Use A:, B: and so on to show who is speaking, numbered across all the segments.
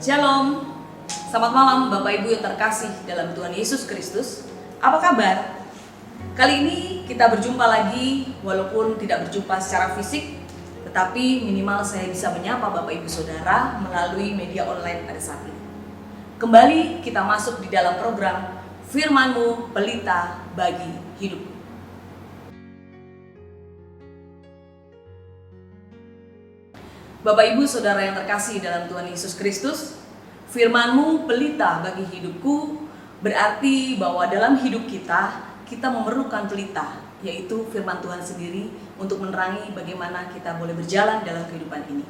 A: Shalom, selamat malam Bapak Ibu yang terkasih dalam Tuhan Yesus Kristus. Apa kabar? Kali ini kita berjumpa lagi, walaupun tidak berjumpa secara fisik, tetapi minimal saya bisa menyapa Bapak Ibu Saudara melalui media online pada saat ini. Kembali kita masuk di dalam program Firman-Mu Pelita bagi Hidup. Bapak Ibu Saudara yang terkasih dalam Tuhan Yesus Kristus, firman-Mu pelita bagi hidupku berarti bahwa dalam hidup kita memerlukan pelita, yaitu firman Tuhan sendiri untuk menerangi bagaimana kita boleh berjalan dalam kehidupan ini.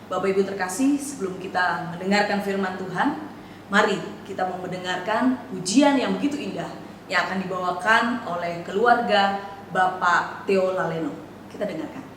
A: Bapak Ibu terkasih, sebelum kita mendengarkan firman Tuhan, mari kita mau mendengarkan pujian yang begitu indah yang akan dibawakan oleh keluarga Bapak Theo Laleno. Kita dengarkan.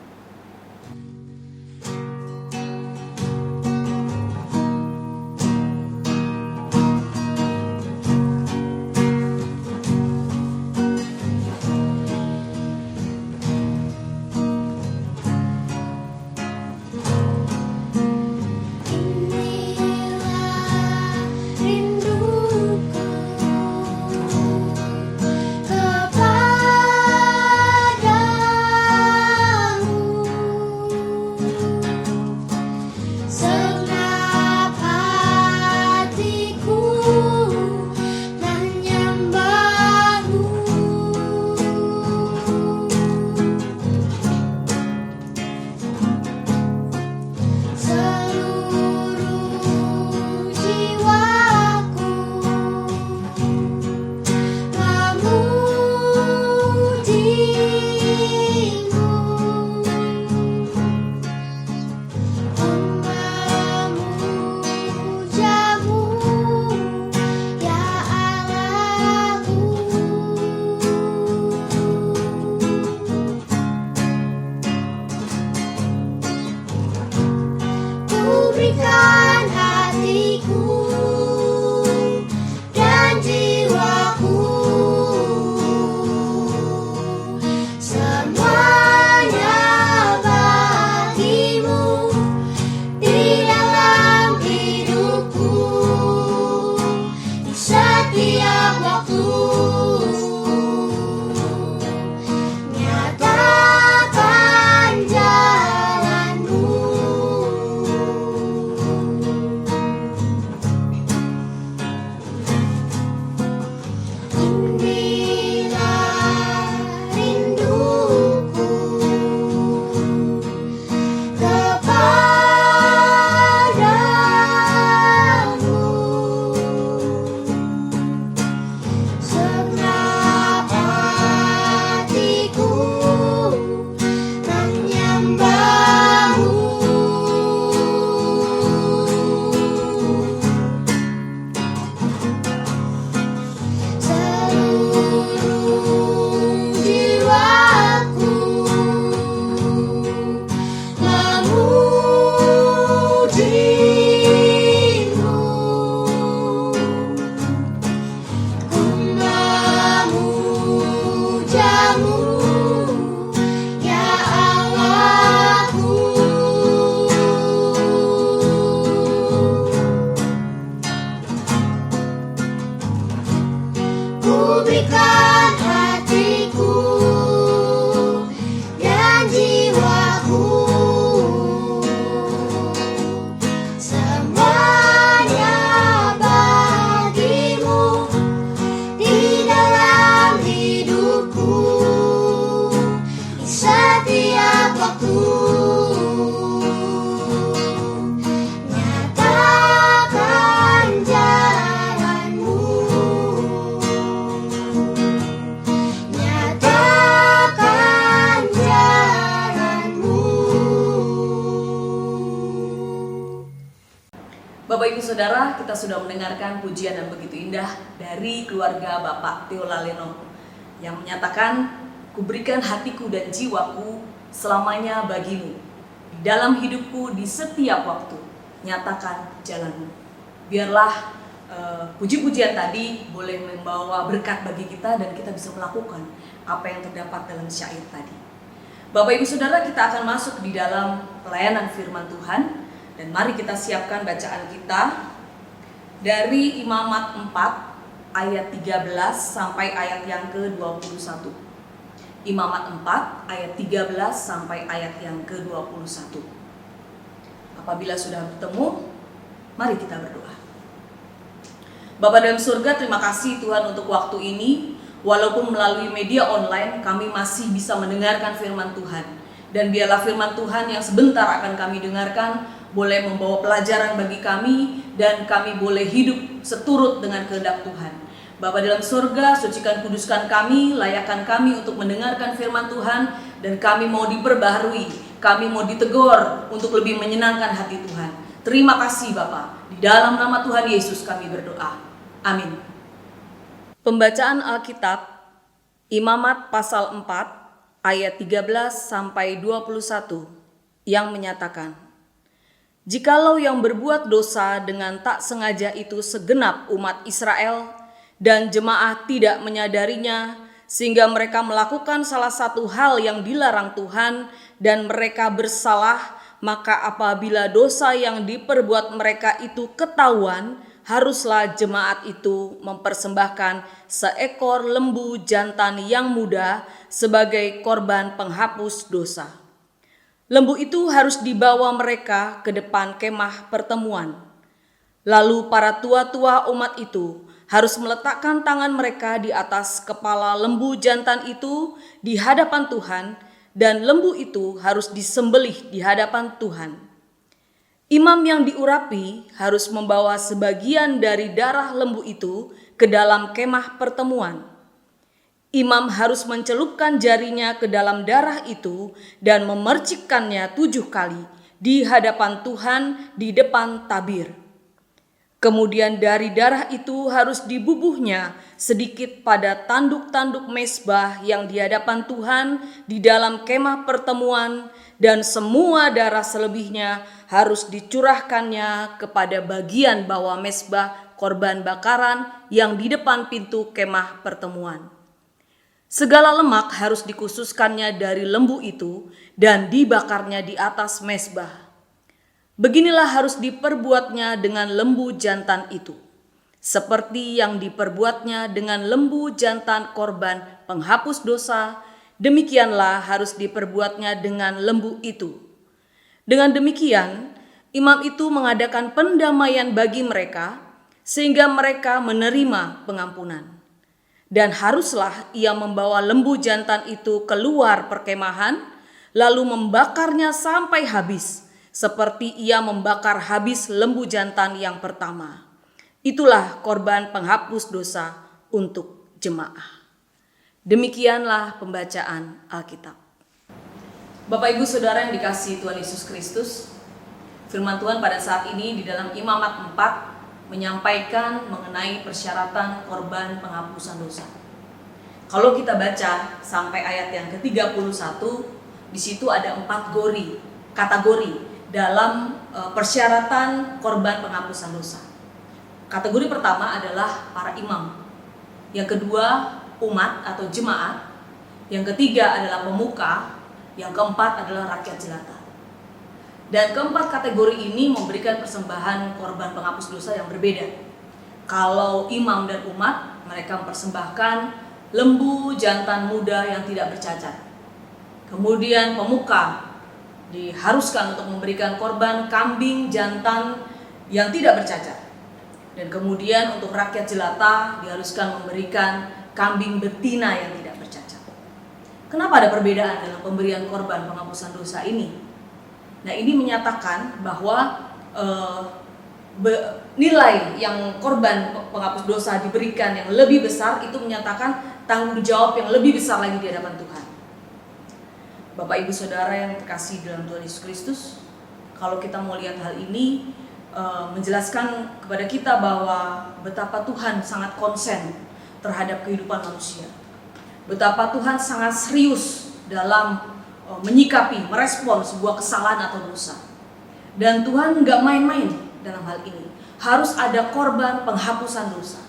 B: Berikan hatiku dan jiwaku, semuanya bagimu di dalam hidupku, di setiap waktu. Nyatakan jalanmu. Berikan hatiku dan jiwaku, semuanya bagimu di dalam hidupku, di setiap waktu. Nyatakan jalanmu.
A: Bapak Ibu Saudara, kita sudah mendengarkan pujian yang begitu indah dari keluarga Bapak Theo Laleno yang menyatakan, "Kuberikan hatiku dan jiwaku selamanya bagimu. Di dalam hidupku di setiap waktu, nyatakan jalanmu." Biarlah puji-pujian tadi boleh membawa berkat bagi kita dan kita bisa melakukan apa yang terdapat dalam syair tadi. Bapak Ibu Saudara, kita akan masuk di dalam pelayanan firman Tuhan. Dan mari kita siapkan bacaan kita dari Imamat 4 ayat 13 sampai ayat yang ke-21. Imamat 4 ayat 13 sampai ayat yang ke-21. Apabila sudah bertemu, mari kita berdoa. Bapa dalam surga, terima kasih Tuhan untuk waktu ini. Walaupun melalui media online kami masih bisa mendengarkan firman Tuhan. Dan biarlah firman Tuhan yang sebentar akan kami dengarkan boleh membawa pelajaran bagi kami, dan kami boleh hidup seturut dengan kehendak Tuhan. Bapa dalam surga, sucikan kuduskan kami, layakkan kami untuk mendengarkan firman Tuhan, dan kami mau diperbaharui, kami mau ditegur untuk lebih menyenangkan hati Tuhan. Terima kasih Bapa, di dalam nama Tuhan Yesus kami berdoa. Amin. Pembacaan Alkitab, Imamat pasal 4 ayat 13 sampai 21 yang menyatakan, jikalau yang berbuat dosa dengan tak sengaja itu segenap umat Israel, dan jemaah tidak menyadarinya, sehingga mereka melakukan salah satu hal yang dilarang Tuhan, dan mereka bersalah, maka apabila dosa yang diperbuat mereka itu ketahuan, haruslah jemaat itu mempersembahkan seekor lembu jantan yang muda sebagai korban penghapus dosa. Lembu itu harus dibawa mereka ke depan kemah pertemuan. Lalu para tua-tua umat itu harus meletakkan tangan mereka di atas kepala lembu jantan itu di hadapan Tuhan, dan lembu itu harus disembelih di hadapan Tuhan. Imam yang diurapi harus membawa sebagian dari darah lembu itu ke dalam kemah pertemuan. Imam harus mencelupkan jarinya ke dalam darah itu dan memercikkannya 7 kali di hadapan Tuhan di depan tabir. Kemudian dari darah itu harus dibubuhnya sedikit pada tanduk-tanduk mezbah yang di hadapan Tuhan di dalam kemah pertemuan, dan semua darah selebihnya harus dicurahkannya kepada bagian bawah mezbah korban bakaran yang di depan pintu kemah pertemuan. Segala lemak harus dikhususkannya dari lembu itu dan dibakarnya di atas mezbah. Beginilah harus diperbuatnya dengan lembu jantan itu, seperti yang diperbuatnya dengan lembu jantan korban penghapus dosa, demikianlah harus diperbuatnya dengan lembu itu. Dengan demikian, imam itu mengadakan pendamaian bagi mereka, sehingga mereka menerima pengampunan. Dan haruslah ia membawa lembu jantan itu keluar perkemahan, lalu membakarnya sampai habis, seperti ia membakar habis lembu jantan yang pertama. Itulah korban penghapus dosa untuk jemaah. Demikianlah pembacaan Alkitab. Bapak Ibu Saudara yang dikasihi Tuhan Yesus Kristus, firman Tuhan pada saat ini di dalam Imamat 4 menyampaikan mengenai persyaratan korban penghapusan dosa. Kalau kita baca sampai ayat yang ke-31, di situ ada 4 kategori dalam persyaratan korban penghapusan dosa. Kategori pertama adalah para imam, yang kedua umat atau jemaat, yang ketiga adalah pemuka, yang keempat adalah rakyat jelata. Dan keempat kategori ini memberikan persembahan korban penghapus dosa yang berbeda. Kalau imam dan umat, mereka mempersembahkan lembu jantan muda yang tidak bercacat. Kemudian pemuka diharuskan untuk memberikan korban kambing jantan yang tidak bercacat. Dan kemudian untuk rakyat jelata diharuskan memberikan kambing betina yang tidak bercacat. Kenapa ada perbedaan dalam pemberian korban penghapusan dosa ini? Nah, ini menyatakan bahwa nilai yang korban penghapus dosa diberikan yang lebih besar itu menyatakan tanggung jawab yang lebih besar lagi di hadapan Tuhan. Bapak Ibu Saudara yang terkasih dalam Tuhan Yesus Kristus, kalau kita mau lihat hal ini menjelaskan kepada kita bahwa betapa Tuhan sangat konsen terhadap kehidupan manusia. Betapa Tuhan sangat serius dalam menyikapi, merespon sebuah kesalahan atau dosa. Dan Tuhan nggak main-main dalam hal ini. Harus ada korban penghapusan dosa.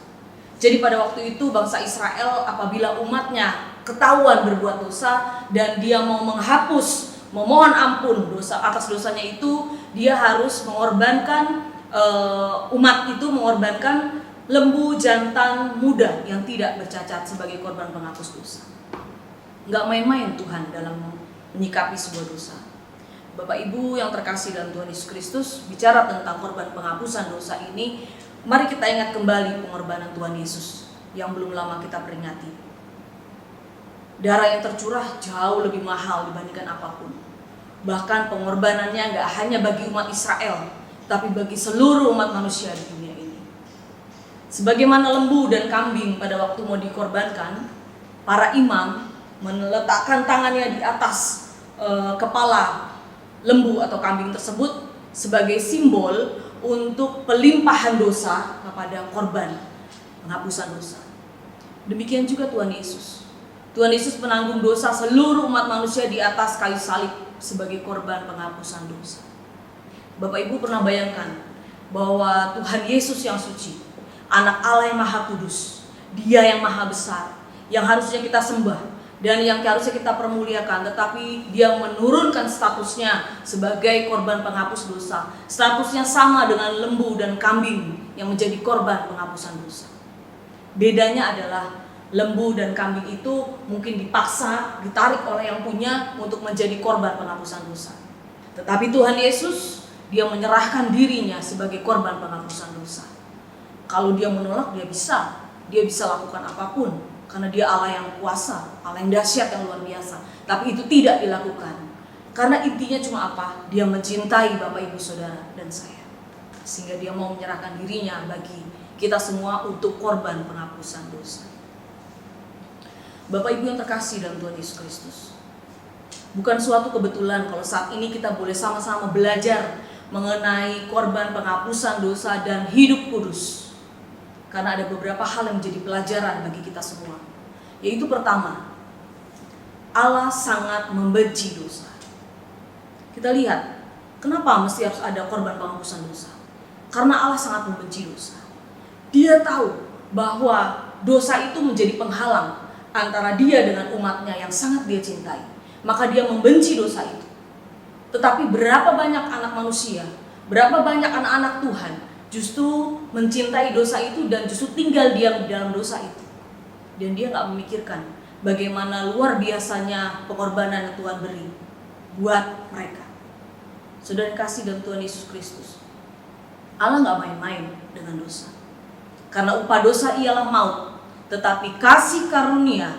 A: Jadi pada waktu itu bangsa Israel apabila umatnya ketahuan berbuat dosa dan dia mau menghapus, memohon ampun dosa atas dosanya itu, dia harus mengorbankan umat itu mengorbankan lembu jantan muda yang tidak bercacat sebagai korban penghapus dosa. Nggak main-main Tuhan dalam menyikapi sebuah dosa. Bapak Ibu yang terkasih dalam Tuhan Yesus Kristus, bicara tentang korban penghapusan dosa ini, mari kita ingat kembali pengorbanan Tuhan Yesus yang belum lama kita peringati. Darah yang tercurah jauh lebih mahal dibandingkan apapun. Bahkan pengorbanannya nggak hanya bagi umat Israel, tapi bagi seluruh umat manusia di dunia ini. Sebagaimana lembu dan kambing pada waktu mau dikorbankan, para imam meletakkan tangannya di atas kepala lembu atau kambing tersebut sebagai simbol untuk pelimpahan dosa kepada korban penghapusan dosa. Demikian juga Tuhan Yesus. Tuhan Yesus menanggung dosa seluruh umat manusia di atas kayu salib sebagai korban penghapusan dosa. Bapak Ibu pernah bayangkan bahwa Tuhan Yesus yang suci, Anak Allah yang Maha Kudus, Dia yang Maha Besar, yang harusnya kita sembah dan yang harusnya kita permuliakan, tetapi Dia menurunkan statusnya sebagai korban penghapus dosa. Statusnya sama dengan lembu dan kambing yang menjadi korban penghapusan dosa. Bedanya adalah lembu dan kambing itu mungkin dipaksa, ditarik oleh yang punya untuk menjadi korban penghapusan dosa. Tetapi Tuhan Yesus, Dia menyerahkan dirinya sebagai korban penghapusan dosa. Kalau Dia menolak, Dia bisa lakukan apapun, karena Dia Allah yang kuasa, Allah yang dahsyat, yang luar biasa. Tapi itu tidak dilakukan. Karena intinya cuma apa? Dia mencintai Bapak Ibu Saudara dan saya. Sehingga Dia mau menyerahkan dirinya bagi kita semua untuk korban penghapusan dosa. Bapak Ibu yang terkasih dalam Tuhan Yesus Kristus, bukan suatu kebetulan kalau saat ini kita boleh sama-sama belajar mengenai korban penghapusan dosa dan hidup kudus. Karena ada beberapa hal yang menjadi pelajaran bagi kita semua. Yaitu pertama, Allah sangat membenci dosa. Kita lihat, kenapa mesti harus ada korban penghapusan dosa? Karena Allah sangat membenci dosa. Dia tahu bahwa dosa itu menjadi penghalang antara Dia dengan umatnya yang sangat Dia cintai. Maka Dia membenci dosa itu. Tetapi berapa banyak anak manusia, berapa banyak anak-anak Tuhan justru mencintai dosa itu dan justru tinggal diam di dalam dosa itu. Dan dia gak memikirkan bagaimana luar biasanya pengorbanan yang Tuhan beri buat mereka. Saudara kasih dalam Tuhan Yesus Kristus, Allah gak main-main dengan dosa. Karena upah dosa ialah maut, tetapi kasih karunia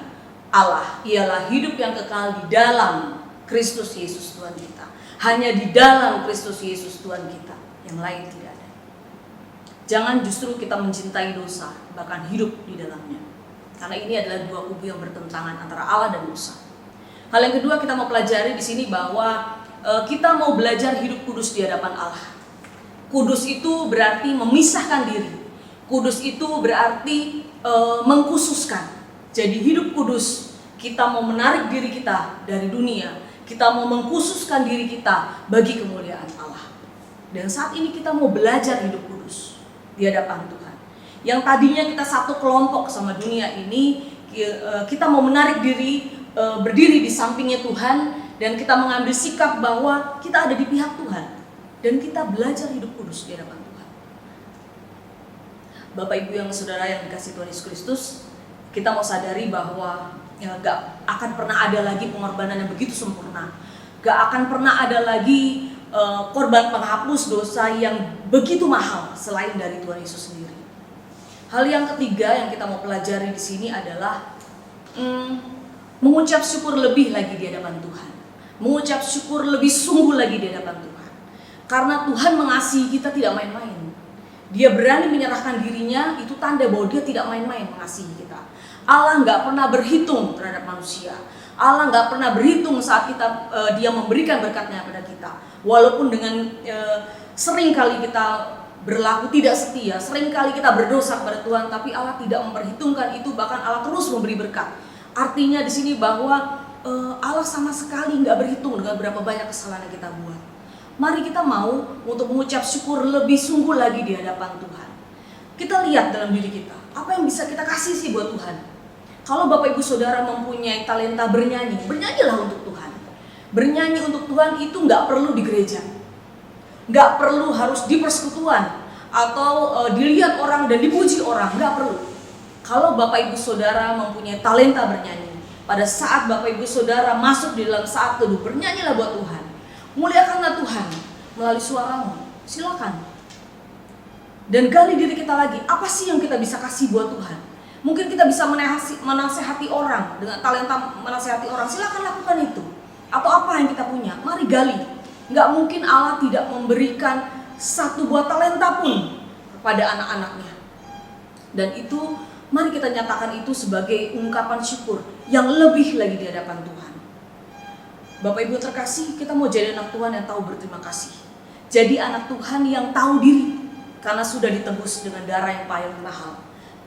A: Allah ialah hidup yang kekal di dalam Kristus Yesus Tuhan kita. Hanya di dalam Kristus Yesus Tuhan kita, yang lain tidak ada. Jangan justru kita mencintai dosa, bahkan hidup di dalamnya. Karena ini adalah dua kubu yang bertentangan antara Allah dan dosa. Hal yang kedua kita mau pelajari di sini bahwa kita mau belajar hidup kudus di hadapan Allah. Kudus itu berarti memisahkan diri. Kudus itu berarti mengkhususkan. Jadi hidup kudus, kita mau menarik diri kita dari dunia. Kita mau mengkhususkan diri kita bagi kemuliaan Allah. Dan saat ini kita mau belajar hidup kudus di hadapan Tuhan. Yang tadinya kita satu kelompok sama dunia ini, kita mau menarik diri, berdiri di sampingnya Tuhan, dan kita mengambil sikap bahwa kita ada di pihak Tuhan. Dan kita belajar hidup kudus di hadapan Tuhan. Bapak Ibu yang saudara yang dikasihi Tuhan Yesus Kristus, kita mau sadari bahwa gak akan pernah ada lagi pengorbanan yang begitu sempurna. Gak akan pernah ada lagi korban penghapus dosa yang begitu mahal selain dari Tuhan Yesus sendiri. Hal yang ketiga yang kita mau pelajari di sini adalah mengucap syukur lebih lagi di hadapan Tuhan. Mengucap syukur lebih sungguh lagi di hadapan Tuhan. Karena Tuhan mengasihi kita tidak main-main. Dia berani menyerahkan dirinya, itu tanda bahwa Dia tidak main-main mengasihi kita. Allah nggak pernah berhitung terhadap manusia. Allah nggak pernah berhitung saat Dia memberikan berkatnya kepada kita. Walaupun dengan sering kali kita berlaku tidak setia, sering kali kita berdosa kepada Tuhan, tapi Allah tidak memperhitungkan itu, bahkan Allah terus memberi berkat. Artinya di sini bahwa Allah sama sekali nggak berhitung dengan berapa banyak kesalahan yang kita buat. Mari kita mau untuk mengucap syukur lebih sungguh lagi di hadapan Tuhan. Kita lihat dalam diri kita, apa yang bisa kita kasih sih buat Tuhan? Kalau Bapak Ibu Saudara mempunyai talenta bernyanyi, bernyanyilah untuk Tuhan. Bernyanyi untuk Tuhan itu nggak perlu di gereja, nggak perlu harus di persekutuan, atau dilihat orang dan dipuji orang, nggak perlu. Kalau Bapak Ibu Saudara mempunyai talenta bernyanyi, pada saat Bapak Ibu Saudara masuk di dalam saat teduh, bernyanyilah buat Tuhan. Muliakanlah Tuhan melalui suaramu, silakan. Dan gali diri kita lagi, apa sih yang kita bisa kasih buat Tuhan? Mungkin kita bisa menasehati orang, dengan talenta menasehati orang, silakan lakukan itu. Atau apa yang kita punya, mari gali. Nggak mungkin Allah tidak memberikan satu buah talenta pun kepada anak-anaknya. Dan itu, mari kita nyatakan itu sebagai ungkapan syukur yang lebih lagi di hadapan Tuhan. Bapak Ibu terkasih, kita mau jadi anak Tuhan yang tahu berterima kasih. Jadi anak Tuhan yang tahu diri, karena sudah ditebus dengan darah yang paling mahal.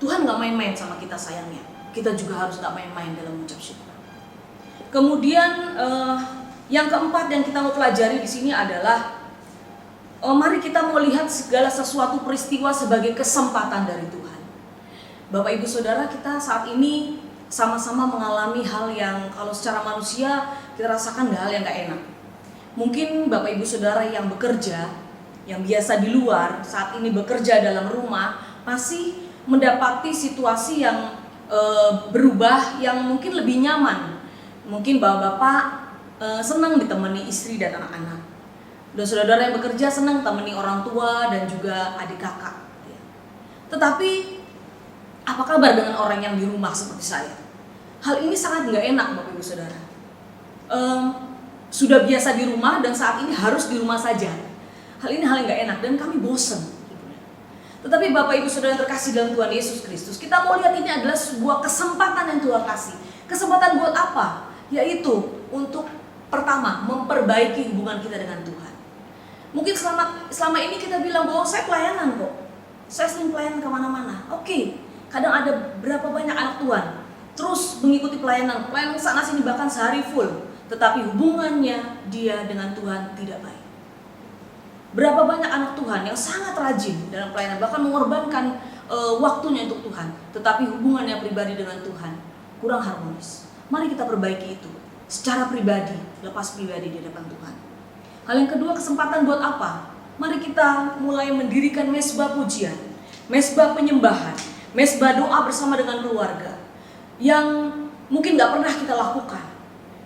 A: Tuhan gak main-main sama kita sayangnya. Kita juga harus gak main-main dalam mengucap syukur. Kemudian yang keempat yang kita mau pelajari di sini adalah mari kita mau lihat segala sesuatu peristiwa sebagai kesempatan dari Tuhan. Bapak Ibu Saudara, kita saat ini sama-sama mengalami hal yang kalau secara manusia kita rasakan hal yang gak enak. Mungkin Bapak Ibu Saudara yang bekerja, yang biasa di luar, saat ini bekerja dalam rumah, masih mendapati situasi yang berubah, yang mungkin lebih nyaman. Mungkin bapak-bapak senang ditemani istri dan anak-anak. Dan saudara yang bekerja senang temani orang tua dan juga adik kakak. Tetapi apa kabar dengan orang yang di rumah seperti saya? Hal ini sangat nggak enak Bapak Ibu Saudara. Sudah biasa di rumah dan saat ini harus di rumah saja. Hal ini hal yang nggak enak dan kami bosan. Tetapi Bapak Ibu Saudara yang terkasih dalam Tuhan Yesus Kristus, kita mau lihat ini adalah sebuah kesempatan yang Tuhan kasih. Kesempatan buat apa? Yaitu untuk pertama, memperbaiki hubungan kita dengan Tuhan. Mungkin selama ini kita bilang bahwa saya pelayanan kok. Saya sering pelayanan kemana-mana. Oke, kadang ada berapa banyak anak Tuhan terus mengikuti pelayanan sana sini bahkan sehari full. Tetapi hubungannya dia dengan Tuhan tidak baik. Berapa banyak anak Tuhan yang sangat rajin dalam pelayanan, bahkan mengorbankan waktunya untuk Tuhan, tetapi hubungannya pribadi dengan Tuhan kurang harmonis. Mari kita perbaiki itu secara pribadi, lepas pribadi di hadapan Tuhan. Hal yang kedua, kesempatan buat apa? Mari kita mulai mendirikan mesbah pujian, mesbah penyembahan, mesbah doa bersama dengan keluarga yang mungkin gak pernah kita lakukan.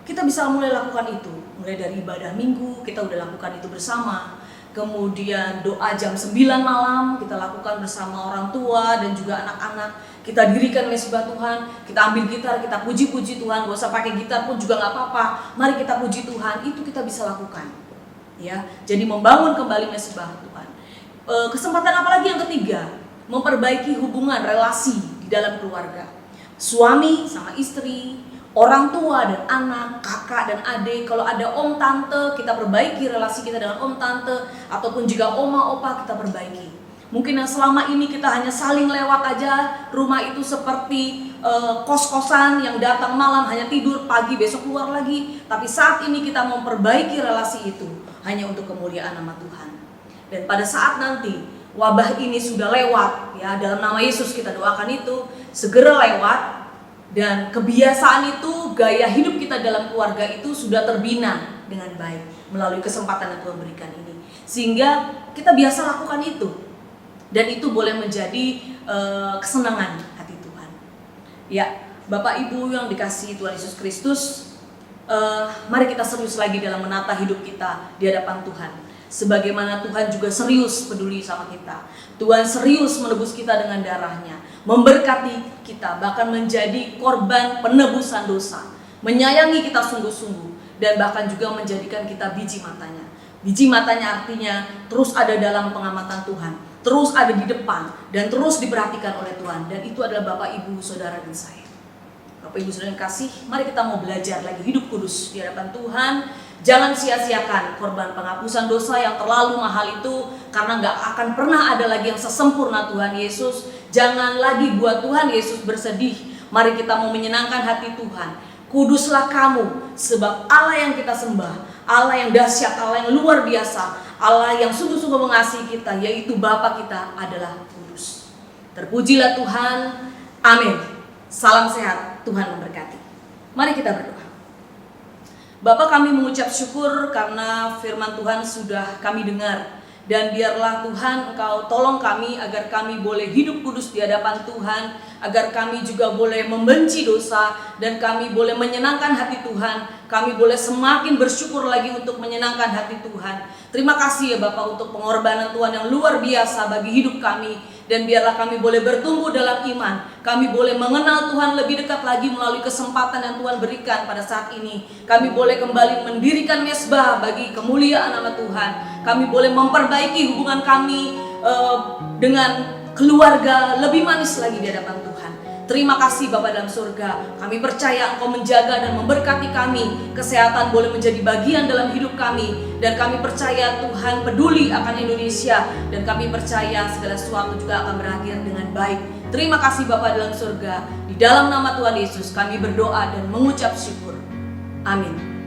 A: Kita bisa mulai lakukan itu, mulai dari ibadah minggu, kita udah lakukan itu bersama. Kemudian doa jam 9 malam kita lakukan bersama orang tua dan juga anak-anak. Kita dirikan mesbah Tuhan, kita ambil gitar, kita puji-puji Tuhan. Gak usah pakai gitar pun juga gak apa-apa. Mari kita puji Tuhan, itu kita bisa lakukan. Ya, jadi membangun kembali mesbah Tuhan. Kesempatan apa lagi yang ketiga? Memperbaiki hubungan relasi di dalam keluarga. Suami sama istri, orang tua dan anak, kakak dan adik. Kalau ada om tante, kita perbaiki relasi kita dengan om tante. Ataupun juga oma opa, kita perbaiki. Mungkin yang selama ini kita hanya saling lewat aja. Rumah itu seperti kos-kosan yang datang malam hanya tidur, pagi besok keluar lagi. Tapi saat ini kita memperbaiki relasi itu hanya untuk kemuliaan nama Tuhan. Dan pada saat nanti wabah ini sudah lewat, ya dalam nama Yesus kita doakan itu segera lewat. Dan kebiasaan itu, gaya hidup kita dalam keluarga itu sudah terbina dengan baik melalui kesempatan yang Tuhan berikan ini. Sehingga kita biasa lakukan itu. Dan itu boleh menjadi kesenangan hati Tuhan. Ya, Bapak Ibu yang dikasihi Tuhan Yesus Kristus, mari kita serius lagi dalam menata hidup kita di hadapan Tuhan. Sebagaimana Tuhan juga serius peduli sama kita. Tuhan serius menebus kita dengan darahnya, memberkati kita, bahkan menjadi korban penebusan dosa, menyayangi kita sungguh-sungguh, dan bahkan juga menjadikan kita biji matanya. Biji matanya artinya terus ada dalam pengamatan Tuhan, terus ada di depan, dan terus diperhatikan oleh Tuhan. Dan itu adalah Bapak, Ibu, Saudara, dan saya. Bapak, Ibu, Saudara yang kasih, mari kita mau belajar lagi hidup kudus di hadapan Tuhan. Jangan sia-siakan korban penghapusan dosa yang terlalu mahal itu, karena gak akan pernah ada lagi yang sesempurna Tuhan Yesus. Jangan lagi buat Tuhan Yesus bersedih. Mari kita mau menyenangkan hati Tuhan. Kuduslah kamu, sebab Allah yang kita sembah, Allah yang dahsyat, Allah yang luar biasa, Allah yang sungguh-sungguh mengasihi kita, yaitu Bapa kita adalah kudus. Terpujilah Tuhan. Amin. Salam sehat, Tuhan memberkati. Mari kita berdoa. Bapa, kami mengucap syukur karena firman Tuhan sudah kami dengar Dan biarlah Tuhan Engkau tolong kami agar kami boleh hidup kudus di hadapan Tuhan, agar kami juga boleh membenci dosa dan kami boleh menyenangkan hati Tuhan. Kami boleh semakin bersyukur lagi untuk menyenangkan hati Tuhan. Terima kasih ya Bapak untuk pengorbanan Tuhan yang luar biasa bagi hidup kami. Dan biarlah kami boleh bertumbuh dalam iman. Kami boleh mengenal Tuhan lebih dekat lagi melalui kesempatan yang Tuhan berikan pada saat ini. Kami boleh kembali mendirikan mesbah bagi kemuliaan nama Tuhan. Kami boleh memperbaiki hubungan kami dengan keluarga lebih manis lagi di hadapan Tuhan. Terima kasih Bapa dalam surga. Kami percaya Engkau menjaga dan memberkati kami. Kesehatan boleh menjadi bagian dalam hidup kami. Dan kami percaya Tuhan peduli akan Indonesia. Dan kami percaya segala sesuatu juga akan berakhir dengan baik. Terima kasih Bapa dalam surga. Di dalam nama Tuhan Yesus kami berdoa dan mengucap syukur. Amin.